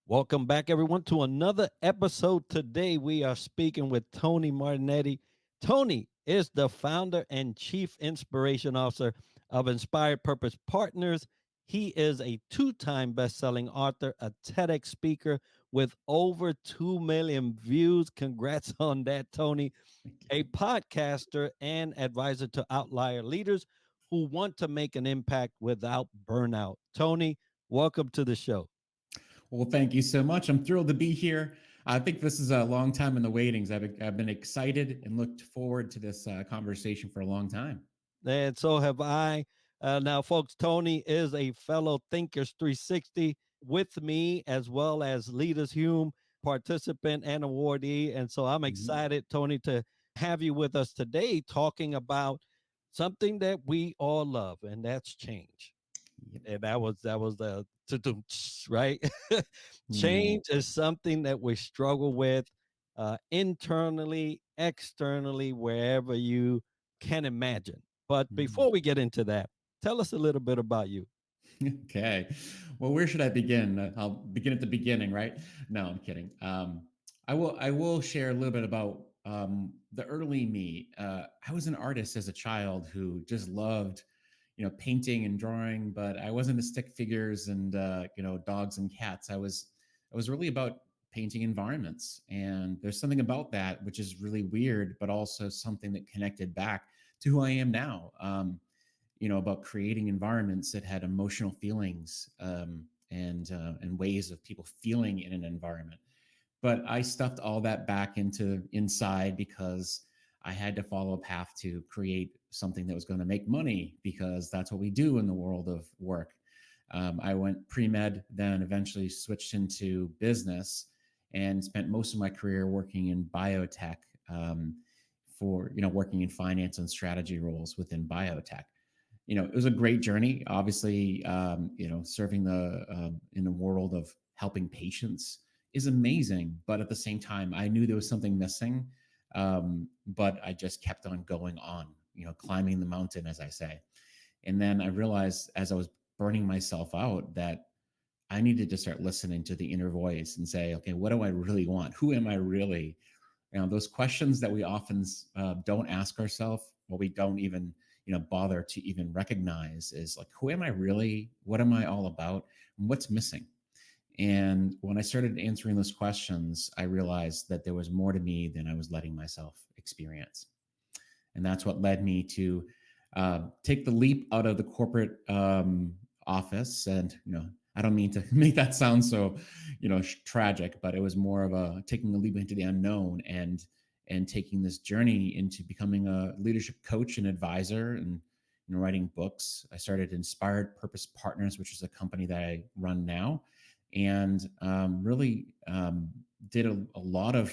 Welcome back, everyone, to another episode. Today, we are speaking with Tony Martignetti. Tony is the founder and chief inspiration officer of Inspired Purpose Partners. He is a two-time best-selling author, a TEDx speaker with over 2 million views. Congrats on that, Tony. A podcaster and advisor to outlier leaders who want to make an impact without burnout. Tony, welcome to the show. Well, thank you so much. I'm thrilled to be here. I think this is a long time in the waitings. I've been excited and looked forward to this conversation for a long time. And so have I. Now, folks, Tony is a fellow Thinkers 360 with me, as well as Leaders Hume participant and awardee. And so I'm excited, Tony, to have you with us today talking about something that we all love, and that's change. Yep. And that was the right. Change is something that we struggle with internally, externally, wherever you can imagine. But before we get into that, tell us a little bit about you. Okay. Well, where should I begin? I'll begin at the beginning, right? No, I'm kidding. I will share a little bit about the early me. I was an artist as a child who just loved, painting and drawing, but I wasn't a stick figures and dogs and cats. I was really about painting environments, and there's something about that which is really weird, but also something that connected back to who I am now. About creating environments that had emotional feelings and ways of people feeling in an environment. But I stuffed all that back into inside because I had to follow a path to create something that was going to make money, because that's what we do in the world of work. I went pre-med, then eventually switched into business and spent most of my career working in biotech, for working in finance and strategy roles within biotech. It was a great journey. Obviously, serving in the world of helping patients is amazing. But at the same time, I knew there was something missing. But I just kept on going on, climbing the mountain, as I say. And then I realized, as I was burning myself out, that I needed to start listening to the inner voice and say, okay, what do I really want? Who am I really? Those questions that we often don't ask ourselves, or we don't even bother to even recognize, is like, who am I really? What am I all about? And what's missing? And when I started answering those questions, I realized that there was more to me than I was letting myself experience. And that's what led me to take the leap out of the corporate office. And, I don't mean to make that sound so, tragic, but it was more of a taking the leap into the unknown and taking this journey into becoming a leadership coach and advisor, and writing books. I started Inspired Purpose Partners, which is a company that I run now, and really did a lot of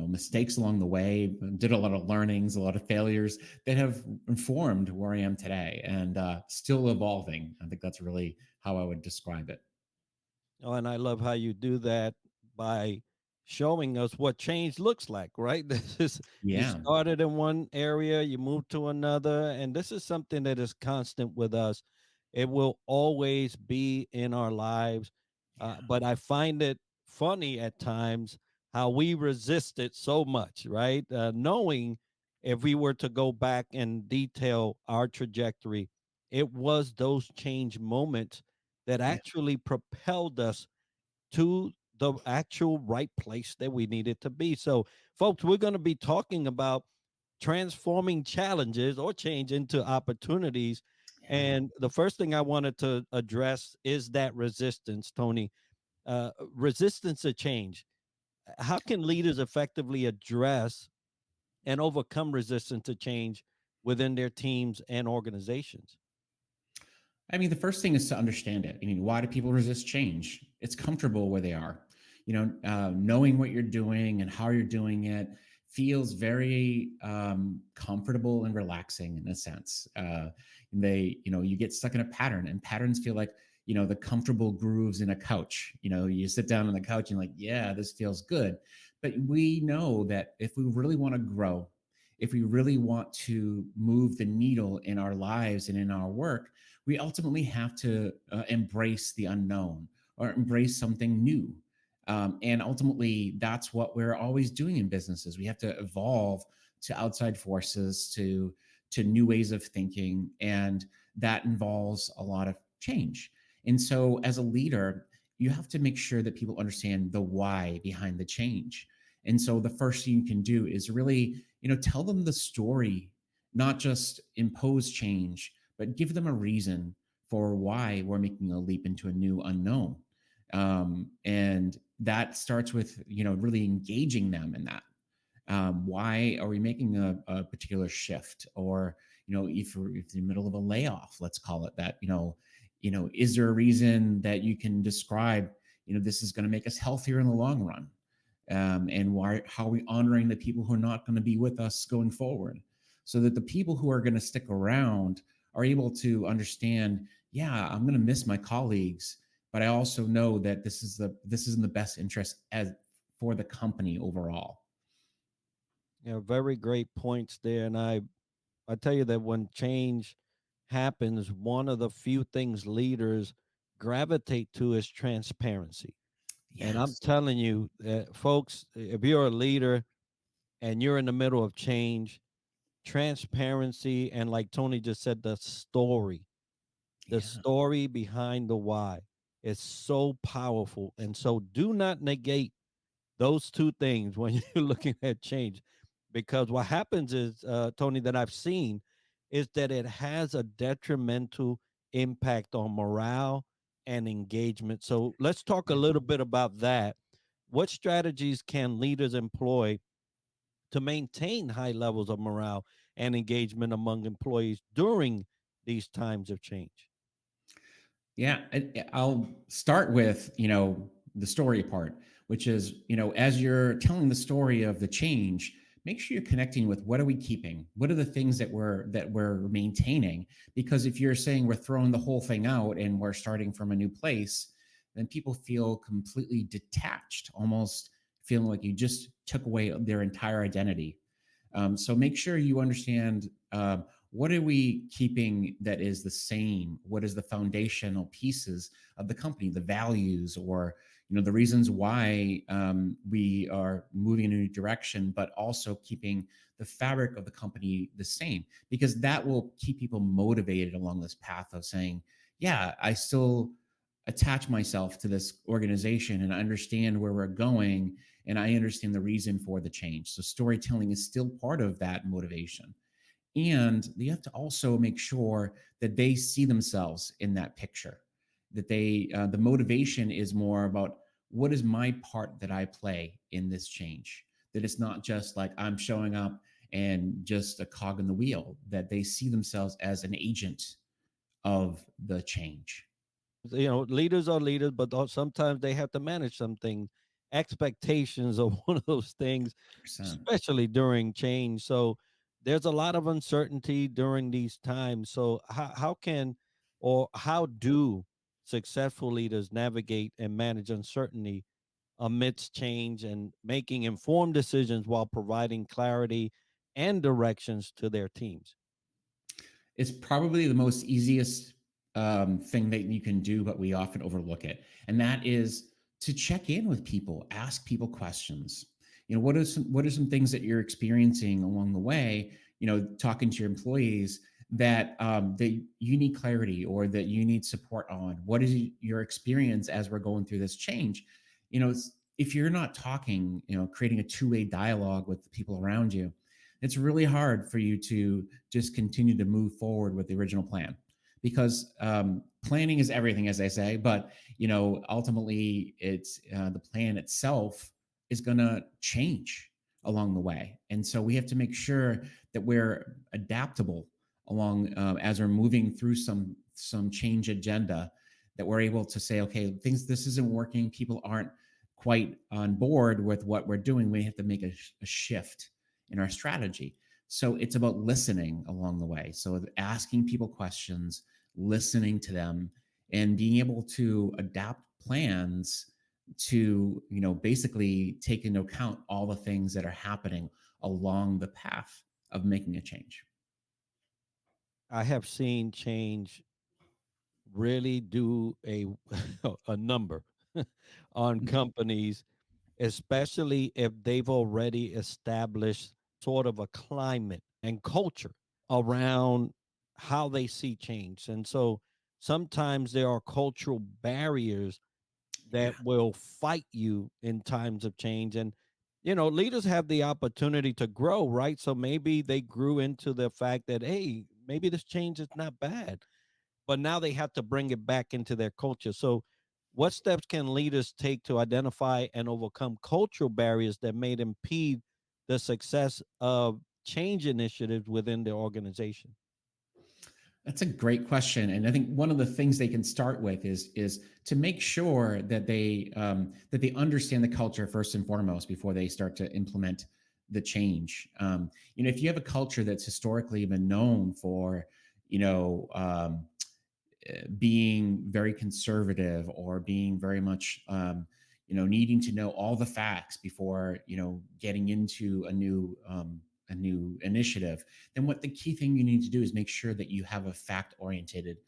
mistakes along the way, did a lot of learnings, a lot of failures that have informed where I am today, and still evolving. I think that's really how I would describe it. Oh, and I love how you do that by showing us what change looks like, right? This is, you Yeah. started in one area, you moved to another, and this is something that is constant with us. It will always be in our lives. But I find it funny at times how we resist it so much, right? Knowing if we were to go back and detail our trajectory, it was those change moments that Yeah. actually propelled us to the actual right place that we needed to be. So, folks, we're going to be talking about transforming challenges or change into opportunities. Yeah. And the first thing I wanted to address is that resistance, Tony. Resistance to change. How can leaders effectively address and overcome resistance to change within their teams and organizations? I mean, the first thing is to understand it. I mean, why do people resist change? It's comfortable where they are. Knowing what you're doing and how you're doing it feels very comfortable and relaxing in a sense. You get stuck in a pattern, and patterns feel like, the comfortable grooves in a couch. You sit down on the couch and like, yeah, this feels good. But we know that if we really want to grow, if we really want to move the needle in our lives and in our work, we ultimately have to embrace the unknown or embrace something new. And ultimately, that's what we're always doing in businesses. We have to evolve to outside forces, to new ways of thinking, and that involves a lot of change. And so, as a leader, you have to make sure that people understand the why behind the change. And so, the first thing you can do is really, tell them the story, not just impose change, but give them a reason for why we're making a leap into a new unknown. And that starts with, really engaging them in that. Why are we making a particular shift? Or, if we're in the middle of a layoff, let's call it that. Is there a reason that you can describe, this is going to make us healthier in the long run? And why, how are we honoring the people who are not going to be with us going forward, so that the people who are going to stick around are able to understand, yeah, I'm going to miss my colleagues, but I also know that this is in the best interest as for the company overall. Very great points there. And I tell you that when change happens, one of the few things leaders gravitate to is transparency. And I'm Yes. telling you, folks, if you're a leader and you're in the middle of change, transparency and, like Tony just said, the Yeah. story behind the why is so powerful. And so do not negate those two things when you're looking at change, because what happens is, Tony, that I've seen is that it has a detrimental impact on morale and engagement. So let's talk a Yeah. little bit about that. What strategies can leaders employ to maintain high levels of morale and engagement among employees during these times of change? Yeah, I'll start with, the story part, which is, as you're telling the story of the change, make sure you're connecting with what are we keeping? What are the things that we're maintaining? Because if you're saying we're throwing the whole thing out and we're starting from a new place, then people feel completely detached, almost feeling like you just took away their entire identity. So make sure you understand, what are we keeping that is the same? What is the foundational pieces of the company, the values, or the reasons why we are moving in a new direction, but also keeping the fabric of the company the same, because that will keep people motivated along this path of saying, yeah, I still attach myself to this organization and understand where we're going, and I understand the reason for the change. So storytelling is still part of that motivation. And you have to also make sure that they see themselves in that picture, that the motivation is more about what is my part that I play in this change, that it's not just like I'm showing up and just a cog in the wheel, that they see themselves as an agent of the change. Leaders are leaders, but sometimes they have to manage some things. Expectations are one of those things, 100%. especially during change. So there's a lot of uncertainty during these times. So how can, or how do successful leaders navigate and manage uncertainty amidst change and making informed decisions while providing clarity and directions to their teams? It's probably the most easiest thing that you can do, but we often overlook it. And that is to check in with people, ask people questions. What are some things that you're experiencing along the way? Talking to your employees that you need clarity or that you need support on. What is your experience as we're going through this change? If you're not talking, creating a two-way dialogue with the people around you, it's really hard for you to just continue to move forward with the original plan, because planning is everything, as I say. But ultimately, it's the plan itself is going to change along the way, and so we have to make sure that we're adaptable along, as we're moving through some change agenda, that we're able to say, okay, things, this isn't working, people aren't quite on board with what we're doing, we have to make a shift in our strategy. So it's about listening along the way. So asking people questions, listening to them, and being able to adapt plans to, basically take into account all the things that are happening along the path. of making a change. I have seen change really do a a number on Mhm. companies, especially if they've already established sort of a climate and culture around how they see change. And so sometimes there are cultural barriers Yeah. that will fight you in times of change. And you know, leaders have the opportunity to grow, right? So maybe they grew into the fact that, hey, maybe this change is not bad, but now they have to bring it back into their culture. So what steps can leaders take to identify and overcome cultural barriers that may impede the success of change initiatives within their organization? That's a great question, and I think one of the things they can start with is to make sure that they understand the culture first and foremost before they start to implement the change. If you have a culture that's historically been known for, you know, being very conservative or being very much needing to know all the facts before getting into a new initiative, then what the key thing you need to do is make sure that you have a fact oriented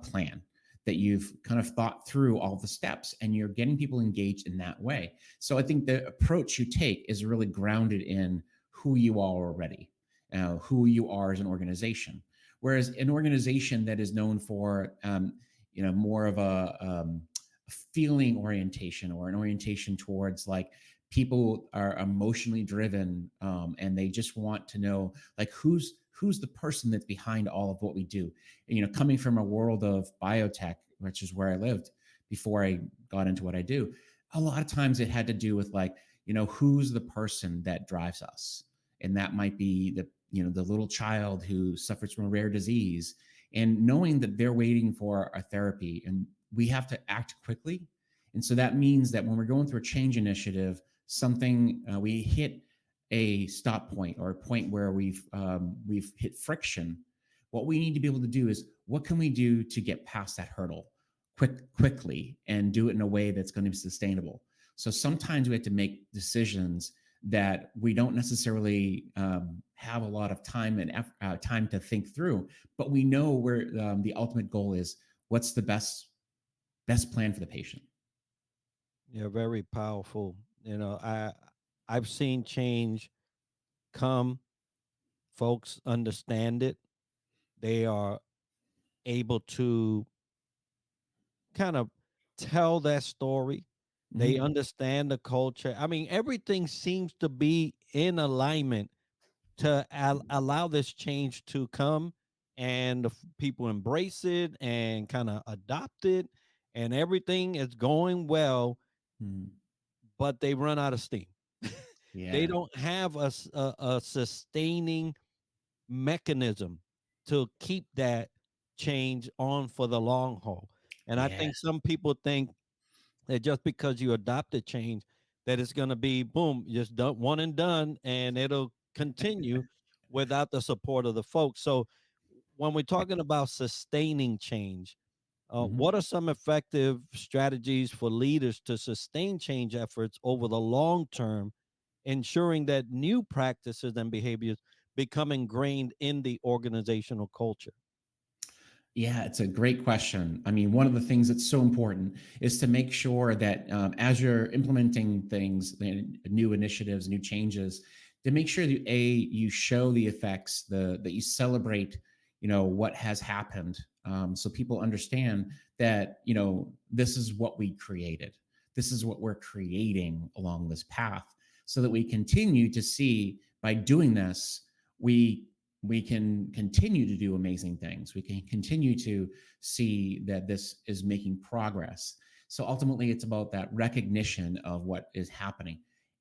plan, that you've kind of thought through all the steps and you're getting people engaged in that way. So I think the approach you take is really grounded in who you are already, who you are as an organization. Whereas an organization that is known for, more of a feeling orientation, or an orientation towards like people are emotionally driven, and they just want to know like who's the person that's behind all of what we do. Coming from a world of biotech, which is where I lived before I got into what I do, a lot of times it had to do with like, who's the person that drives us, and that might be the little child who suffers from a rare disease, and knowing that they're waiting for a therapy and we have to act quickly. And so that means that when we're going through a change initiative, something we hit a stop point, or a point where we've hit friction. What we need to be able to do is, what can we do to get past that hurdle quickly and do it in a way that's going to be sustainable. So sometimes we have to make decisions that we don't necessarily have a lot of time and time to think through, but we know where the ultimate goal is. What's the best plan for the patient? Yeah, very powerful. You know, I've seen change come, folks understand it. They are able to kind of tell that story. They Mm-hmm. understand the culture. I mean, everything seems to be in alignment to allow this change to come, and the people embrace it and kind of adopt it, and everything is going well, Mm-hmm. but they run out of steam. They Yeah. don't have a sustaining mechanism to keep that change on for the long haul. And I Yeah. think some people think that just because you adopt a change, that it's going to be boom, just done, one and done, and it'll continue without the support of the folks. So when we're talking about sustaining change, Mm-hmm. what are some effective strategies for leaders to sustain change efforts over the long term, ensuring that new practices and behaviors become ingrained in the organizational culture? Yeah, it's a great question. I mean, one of the things that's so important is to make sure that as you're implementing things, new initiatives, new changes, to make sure that you show the effects, that you celebrate, what has happened, so people understand that this is what we created, this is what we're creating along this path, so that we continue to see by doing this, we we can continue to do amazing things. We can continue to see that this is making progress. So ultimately, it's about that recognition of what is happening.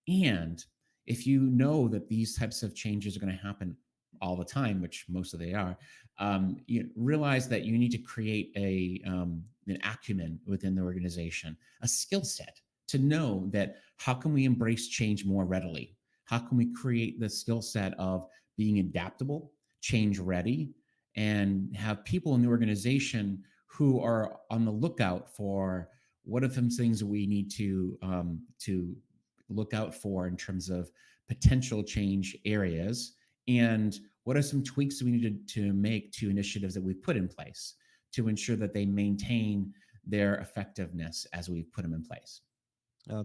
And if you know that these types of changes are going to happen all the time, which most of they are, you realize that you need to create an acumen within the organization, a skill set to know that how can we embrace change more readily? How can we create the skill set of being adaptable, change ready, and have people in the organization who are on the lookout for what are some things that we need to look out for in terms of potential change areas, And what are some tweaks we needed to make to initiatives that we've put in place to ensure that they maintain their effectiveness as we've put them in place?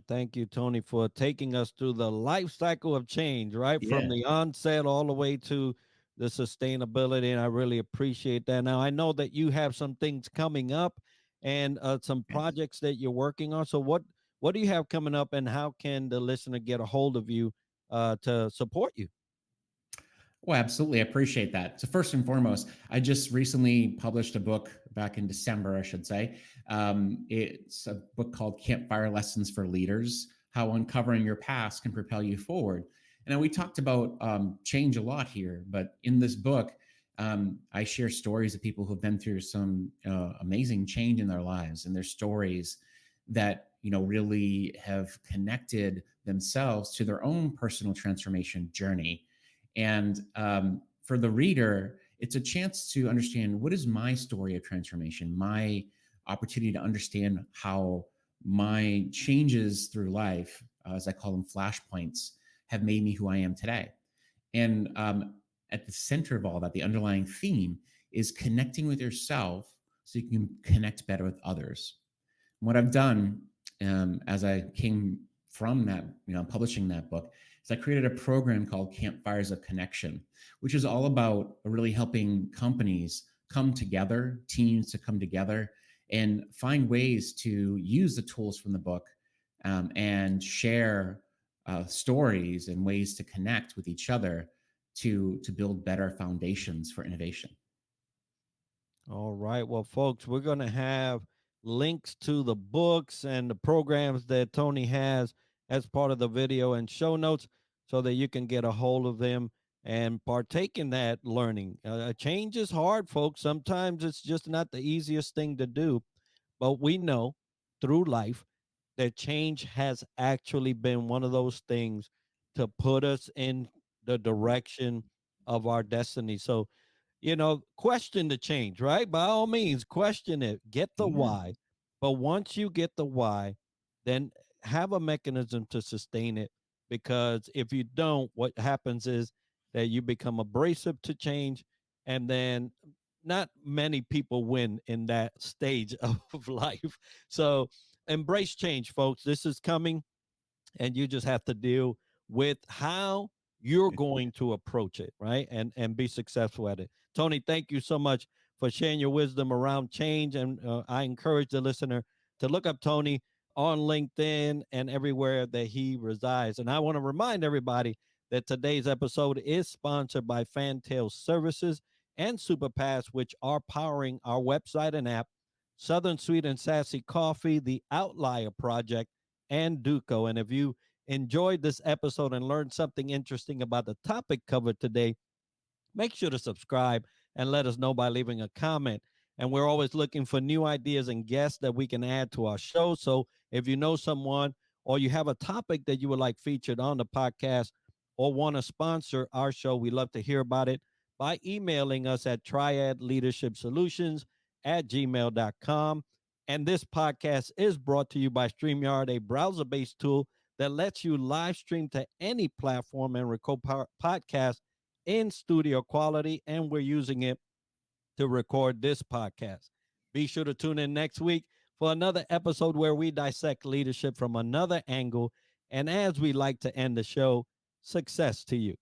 Thank you, Tony, for taking us through the life cycle of change, right? From Yeah. the onset all the way to the sustainability. And I really appreciate that. Now, I know that you have some things coming up and some Yes. projects that you're working on. So, what do you have coming up, and how can the listener get a hold of you to support you? Well, absolutely. I appreciate that. So, first and foremost, I just recently published a book back in December, I should say. It's a book called Campfire Lessons for Leaders: How Uncovering Your Past Can Propel You Forward. And we talked about change a lot here, but in this book, I share stories of people who've been through some amazing change in their lives, and their stories that really have connected themselves to their own personal transformation journey. And for the reader, it's a chance to understand, what is my story of transformation, my opportunity to understand how my changes through life, as I call them flashpoints, have made me who I am today. And at the center of all that, the underlying theme is connecting with yourself so you can connect better with others. What I've done, as I came from that, publishing that book, is I created a program called Campfires of Connection, which is all about really helping companies come together, teams to come together and find ways to use the tools from the book, and share stories and ways to connect with each other to build better foundations for innovation. All right. Well, folks, we're going to have links to the books and the programs that Tony has as part of the video and show notes so that you can get a hold of them and partake in that learning. Change is hard, folks. Sometimes it's just not the easiest thing to do, but we know through life that change has actually been one of those things to put us in the direction of our destiny. So, question the change, right? By all means, question it, get the Yeah. why. But once you get the why, then have a mechanism to sustain it. Because if you don't, what happens is that you become abrasive to change, and then not many people win in that stage of life. So embrace change, folks. This is coming, and you just have to deal with how you're going to approach it, right? And be successful at it. Tony, thank you so much for sharing your wisdom around change, and I encourage the listener to look up Tony on LinkedIn and everywhere that he resides. And I want to remind everybody that today's episode is sponsored by Fantail Services and Superpass, which are powering our website and app, Southern Sweet and Sassy Coffee, the Outlier Project, and Duco. And if you enjoyed this episode and learned something interesting about the topic covered today, make sure to subscribe and let us know by leaving a comment. And we're always looking for new ideas and guests that we can add to our show. So if you know someone or you have a topic that you would like featured on the podcast or want to sponsor our show, we love to hear about it by emailing us at triadleadershipsolutions@gmail.com. And this podcast is brought to you by StreamYard, a browser based tool that lets you live stream to any platform and record podcasts in studio quality, and we're using it to record this podcast. Be sure to tune in next week for another episode where we dissect leadership from another angle. And as we like to end the show, success to you.